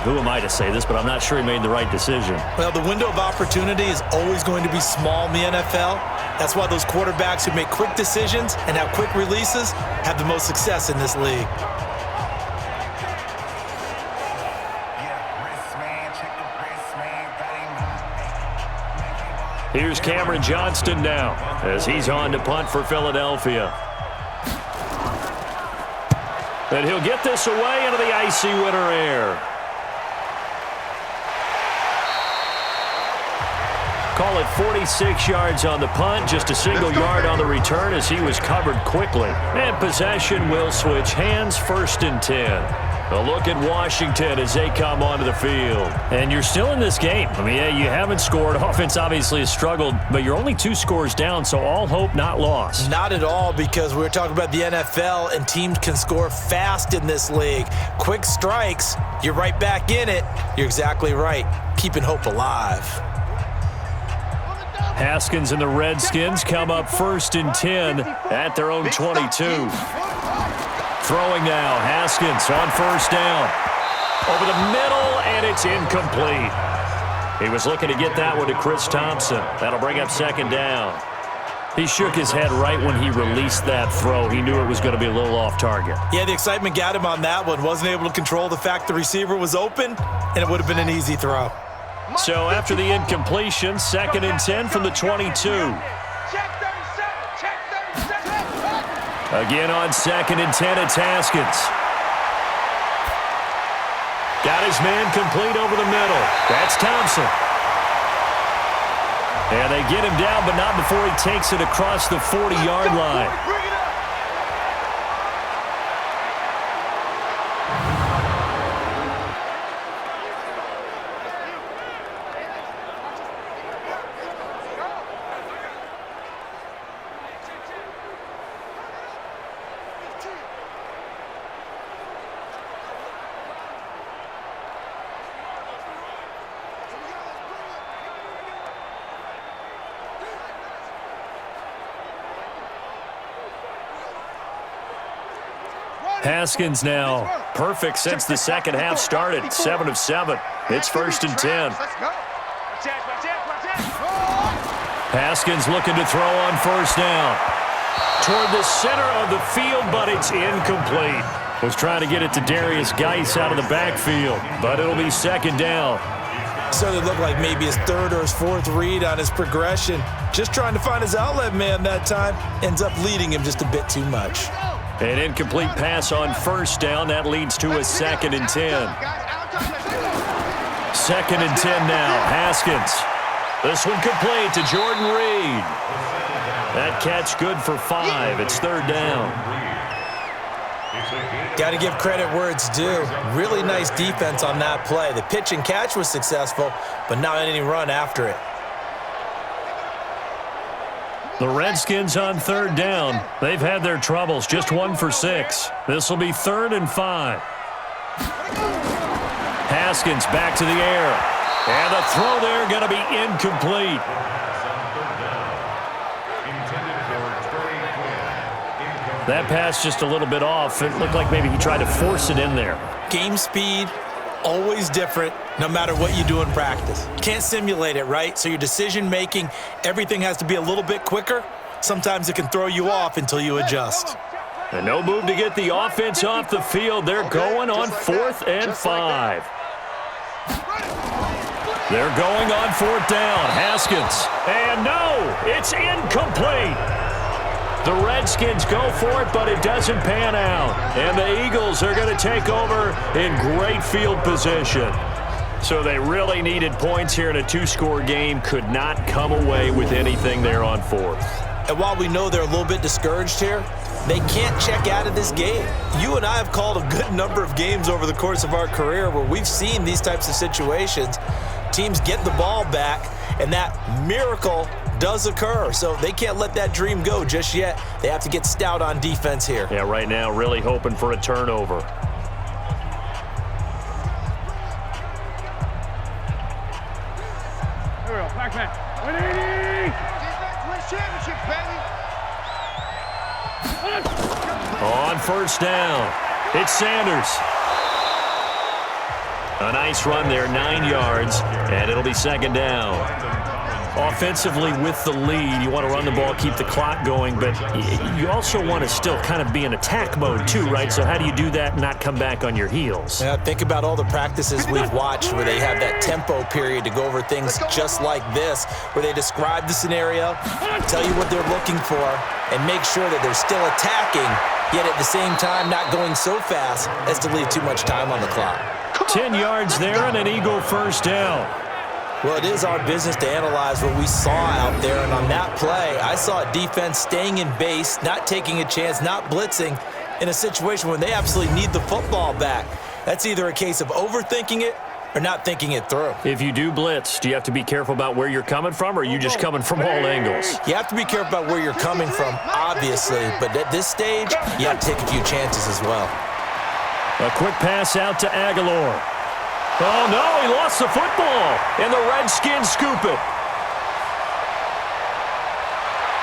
Who am I to say this, but I'm not sure he made the right decision. Well, the window of opportunity is always going to be small in the NFL. That's why those quarterbacks who make quick decisions and have quick releases have the most success in this league. Here's Cameron Johnston now as he's on to punt for Philadelphia. And he'll get this away into the icy winter air. Call it 46 yards on the punt, just a single yard on the return as he was covered quickly. And possession will switch hands, 1st and 10. A look at Washington as they come onto the field. And you're still in this game. I mean, yeah, you haven't scored. Offense obviously has struggled, but you're only 2 scores down, so all hope not lost. Not at all, because we're talking about the NFL, and teams can score fast in this league. Quick strikes, you're right back in it. You're exactly right. Keeping hope alive. Haskins and the Redskins come up 1st and 10 at their own 22. Throwing now, Haskins on 1st down. Over the middle, and it's incomplete. He was looking to get that one to Chris Thompson. That'll bring up 2nd down. He shook his head right when he released that throw. He knew it was going to be a little off target. Yeah, the excitement got him on that one. Wasn't able to control the fact the receiver was open, and it would have been an easy throw. So after the incompletion, 2nd and 10 from the 22. Again on 2nd and 10, it's Haskins. Got his man complete over the middle. That's Thompson. And they get him down, but not before he takes it across the 40-yard line. Haskins now perfect since the second half started. 7 of 7. It's 1st and 10. Haskins looking to throw on 1st down. Toward the center of the field, but it's incomplete. Was trying to get it to Darius Geis out of the backfield, but it'll be 2nd down. So it looked like maybe his 3rd or his 4th read on his progression. Just trying to find his outlet man that time. Ends up leading him just a bit too much. An incomplete pass on 1st down. That leads to a 2nd and 10. 2nd and 10 now. Haskins. This one complete to Jordan Reed. That catch good for 5. It's 3rd down. Got to give credit where it's due. Really nice defense on that play. The pitch and catch was successful, but not any run after it. The Redskins on 3rd down. They've had their troubles, just 1 for 6. This will be 3rd and 5. Haskins back to the air. And the throw there going to be incomplete. That pass just a little bit off. It looked like maybe he tried to force it in there. Game speed, always different, no matter what you do in practice. Can't simulate it, right? So your decision-making, everything has to be a little bit quicker. Sometimes it can throw you off until you adjust. And no move to get the offense off the field. They're going on 4th and 5. They're going on 4th down. Haskins. And no, it's incomplete. The Redskins go for it, but it doesn't pan out. And the Eagles are going to take over in great field position. So they really needed points here in a 2-score game. Could not come away with anything there on 4th. And while we know they're a little bit discouraged here, they can't check out of this game. You and I have called a good number of games over the course of our career where we've seen these types of situations. Teams get the ball back, and that miracle does occur. So they can't let that dream go just yet. They have to get stout on defense here. Yeah, right now really hoping for a turnover. Here we go, back man. 180! championships, baby. On first down, it's Sanders. A nice run there, 9 yards, and it'll be second down. Offensively with the lead, you want to run the ball, keep the clock going, but you also want to still kind of be in attack mode too, right? So how do you do that and not come back on your heels? Yeah, think about all the practices we've watched where they have that tempo period to go over things just like this, where they describe the scenario, tell you what they're looking for, and make sure that they're still attacking, yet at the same time not going so fast as to leave too much time on the clock. 10 yards there and an Eagle first down. Well, it is our business to analyze what we saw out there, and on that play, I saw a defense staying in base, not taking a chance, not blitzing in a situation when they absolutely need the football back. That's either a case of overthinking it or not thinking it through. If you do blitz, do you have to be careful about where you're coming from, or are you just coming from all angles? You have to be careful about where you're coming from, obviously, but at this stage, you have to take a few chances as well. A quick pass out to Aguilar. Oh, no, he lost the football, and the Redskins scoop it.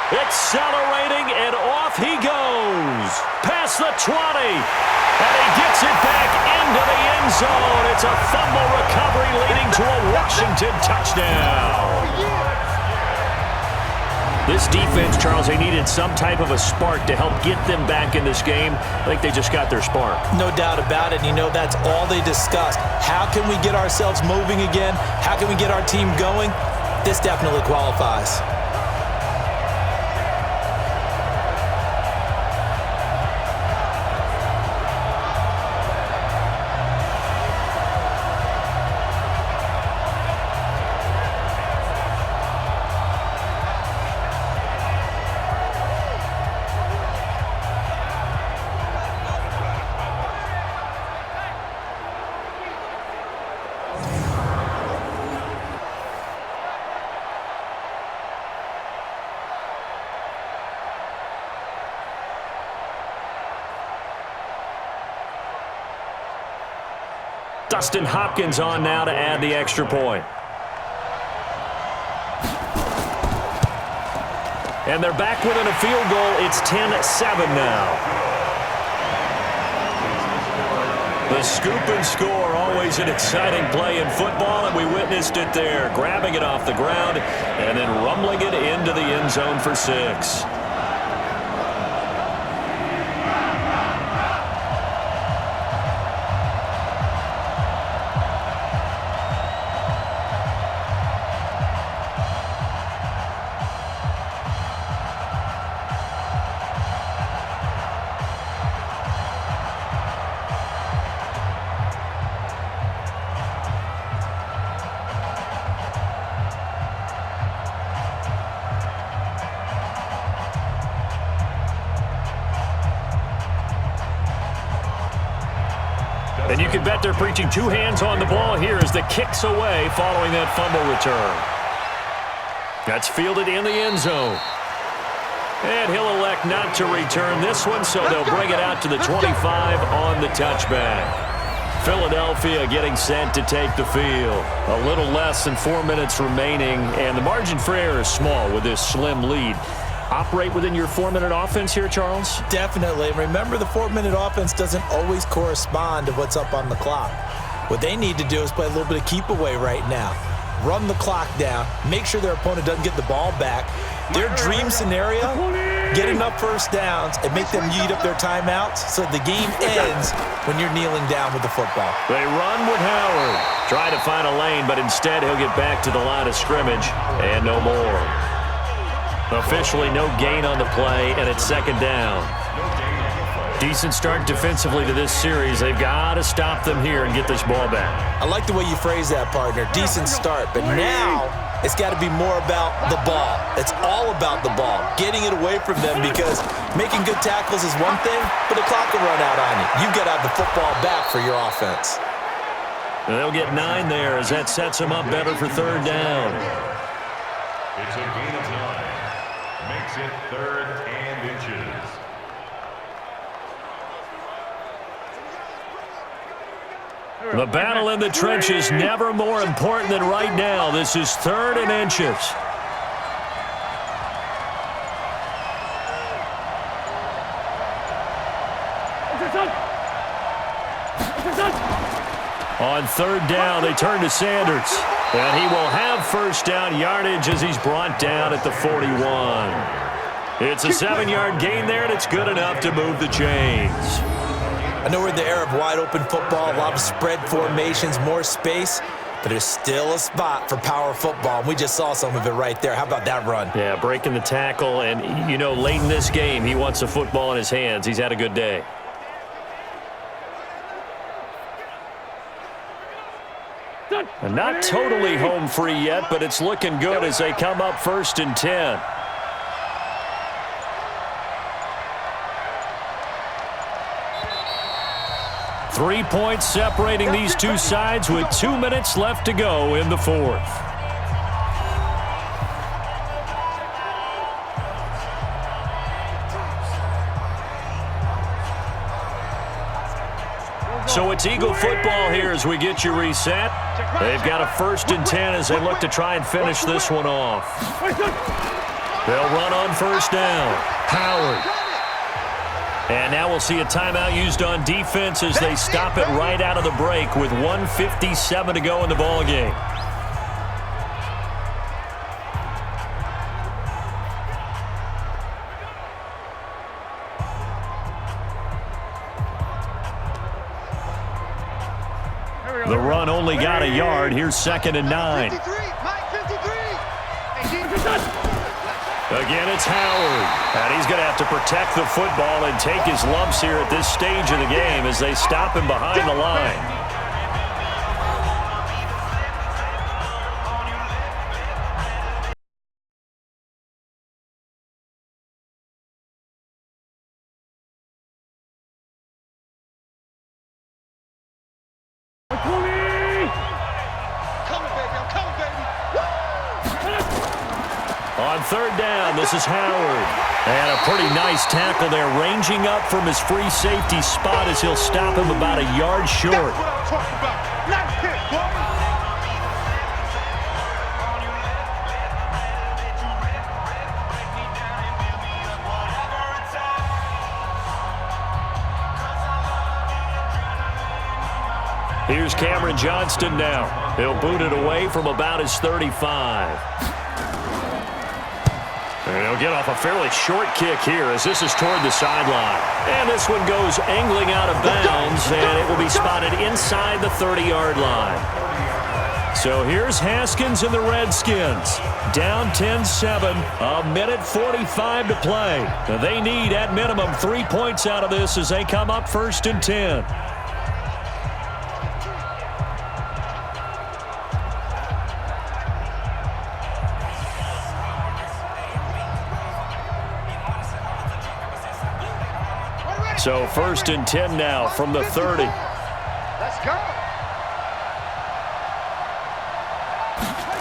Accelerating, and off he goes. Past the 20, and he gets it back into the end zone. It's a fumble recovery leading to a Washington touchdown. This defense, Charles, they needed some type of a spark to help get them back in this game. I think they just got their spark. No doubt about it. You know, that's all they discussed. How can we get ourselves moving again? How can we get our team going? This definitely qualifies. Dustin Hopkins on now to add the extra point. And they're back within a field goal. It's 10-7 now. The scoop and score, always an exciting play in football, and we witnessed it there. Grabbing it off the ground and then rumbling it into the end zone for 6. And you can bet they're preaching 2 hands on the ball here as the kick's away following that fumble return. That's fielded in the end zone. And he'll elect not to return this one, so they'll bring it out to the 25 on the touchback. Philadelphia getting set to take the field. A little less than 4 minutes remaining, and the margin for error is small with this slim lead. Operate within your 4-minute offense here, Charles? Definitely. Remember, the 4-minute offense doesn't always correspond to what's up on the clock. What they need to do is play a little bit of keep away right now. Run the clock down. Make sure their opponent doesn't get the ball back. Their dream scenario, get enough first downs and make them eat up their timeouts so the game ends when you're kneeling down with the football. They run with Howard. Try to find a lane, but instead he'll get back to the line of scrimmage and no more. Officially no gain on the play, and it's second down. Decent start defensively to this series. They've got to stop them here and get this ball back. I like the way you phrase that, partner. Decent start, but now it's got to be more about the ball. It's all about the ball, getting it away from them, because making good tackles is one thing, but the clock will run out on you. You've got to have the football back for your offense. And they'll get 9 there as that sets them up better for third down. It's a gain of 9. Makes it 3rd and inches. The battle in the trenches, never more important than right now. This is 3rd and inches. On third down, they turn to Sanders. And he will have first down yardage as he's brought down at the 41. It's a 7-yard gain there, and it's good enough to move the chains. I know we're in the era of wide-open football, a lot of spread formations, more space, but there's still a spot for power football, and we just saw some of it right there. How about that run? Yeah, breaking the tackle, and, you know, late in this game, he wants the football in his hands. He's had a good day. And not totally home free yet, but it's looking good as they come up 1st and 10. Three points separating these two sides with 2 minutes left to go in the fourth. So it's Eagle football here as we get you reset. They've got a 1st and 10 as they look to try and finish this one off. They'll run on 1st down. Howard. And now we'll see a timeout used on defense as they stop it right out of the break with 1:57 to go in the ballgame. The run only got a yard. Here's 2nd and 9. Again, it's Howard. And he's going to have to protect the football and take his lumps here at this stage of the game as they stop him behind the line. On 3rd down, this is Howard. And a pretty nice tackle there, ranging up from his free safety spot as he'll stop him about a yard short. That's what I'm talking about. Nice hit, boy. Here's Cameron Johnston now. He'll boot it away from about his 35. And he'll get off a fairly short kick here as this is toward the sideline. And this one goes angling out of bounds, and it will be spotted inside the 30-yard line. So here's Haskins and the Redskins. Down 10-7, a minute 45 to play. They need, at minimum, 3 points out of this as they come up 1st and 10. So 1st and 10 now from the 30. Let's go.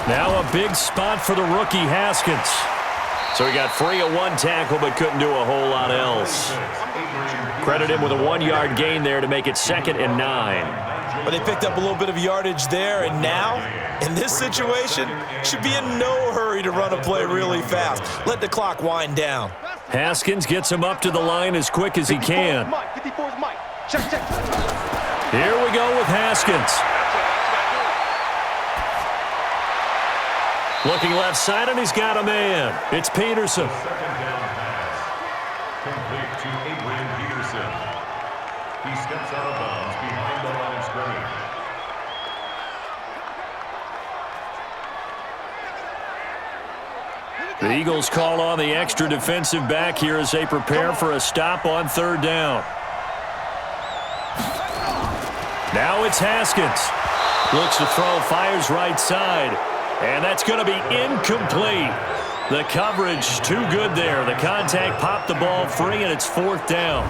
Now a big spot for the rookie Haskins. So he got free of one tackle but couldn't do a whole lot else. Credit him with a 1-yard gain there to make it 2nd and 9. But they picked up a little bit of yardage there, and now, in this situation, should be in no hurry to run a play really fast. Let the clock wind down. Haskins gets him up to the line as quick as he can. 54 is Mike. Check. Here we go with Haskins. Looking left side, and he's got a man. It's Peterson. 2nd down pass. Complete to Adrian Peterson. He steps out of bounds behind the line of scrimmage. The Eagles call on the extra defensive back here as they prepare for a stop on 3rd down. Now it's Haskins. Looks to throw, fires right side. And that's going to be incomplete. The coverage too good there. The contact popped the ball free, and it's 4th down.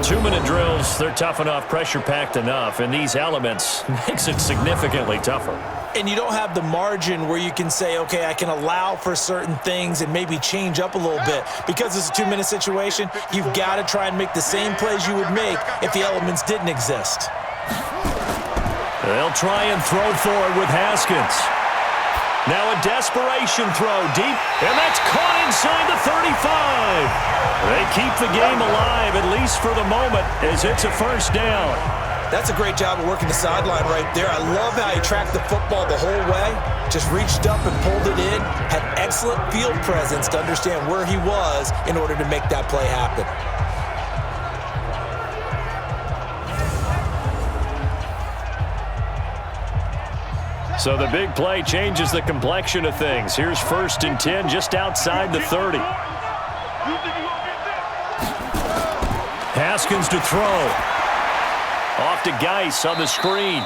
2-minute drills, they're tough enough, pressure-packed enough, and these elements makes it significantly tougher. And you don't have the margin where you can say, okay, I can allow for certain things and maybe change up a little bit. Because it's a 2-minute situation, you've got to try and make the same plays you would make if the elements didn't exist. They'll try and throw for it with Haskins. Now a desperation throw deep, and that's caught inside the 35. They keep the game alive, at least for the moment, as it's a first down. That's a great job of working the sideline right there. I love how he tracked the football the whole way, just reached up and pulled it in, had excellent field presence to understand where he was in order to make that play happen. So the big play changes the complexion of things. Here's 1st and 10 just outside the 30. Haskins to throw. Off to Geis on the screen.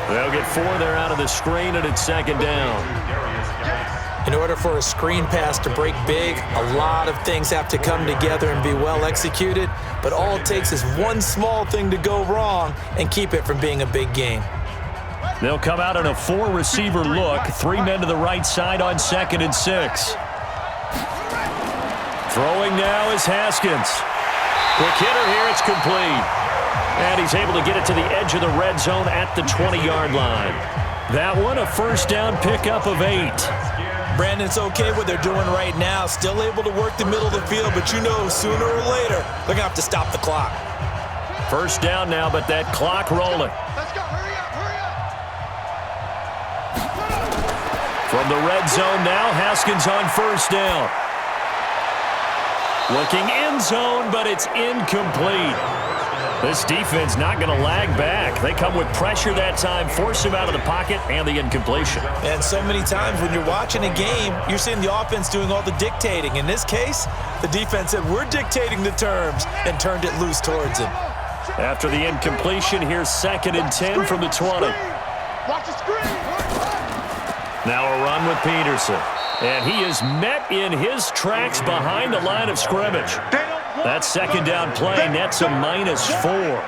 They'll get 4 there out of the screen, and it's 2nd down. In order for a screen pass to break big, a lot of things have to come together and be well executed, but all it takes is one small thing to go wrong and keep it from being a big game. They'll come out in a 4-receiver look. 3 men to the right side on 2nd and 6. Throwing now is Haskins. Quick hitter here, it's complete. And he's able to get it to the edge of the red zone at the 20-yard line. That one, a first down pickup of 8. Brandon, it's okay what they're doing right now. Still able to work the middle of the field, but you know sooner or later they're going to have to stop the clock. First down now, but that clock rolling. Let's go. Hurry up. From the red zone now, Haskins on first down. Looking end zone, but it's incomplete. This defense not going to lag back. They come with pressure that time, force him out of the pocket, and the incompletion. And so many times when you're watching a game, you're seeing the offense doing all the dictating. In this case, the defense said, we're dictating the terms, and turned it loose towards him. After the incompletion, here's 2nd and 10 from the 20. Watch the screen. Now a run with Peterson. And he is met in his tracks behind the line of scrimmage. That 2nd down play nets a -4.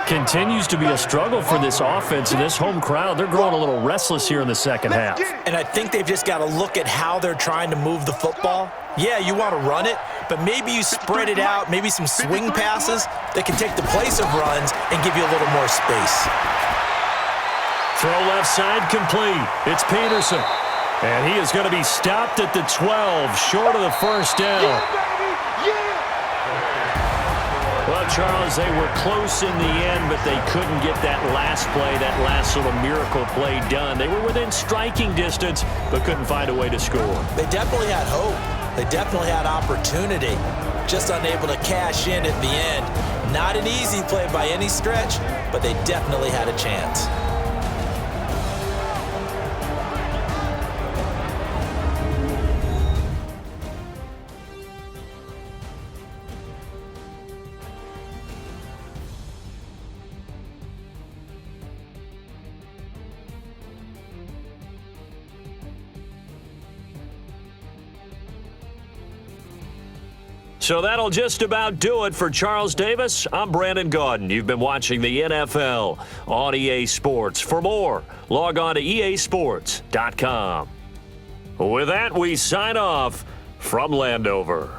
Continues to be a struggle for this offense and this home crowd. They're growing a little restless here in the second half. And I think they've just got to look at how they're trying to move the football. Yeah, you want to run it, but maybe you spread it out, maybe some swing passes that can take the place of runs and give you a little more space. Throw left side complete. It's Peterson. And he is going to be stopped at the 12, short of the first down. Well, Charles, they were close in the end, but they couldn't get that last play, that last little miracle play done. They were within striking distance, but couldn't find a way to score. They definitely had hope. They definitely had opportunity. Just unable to cash in at the end. Not an easy play by any stretch, but they definitely had a chance. So that'll just about do it for Charles Davis. I'm Brandon Gaudin. You've been watching the NFL on EA Sports. For more, log on to easports.com. With that, we sign off from Landover.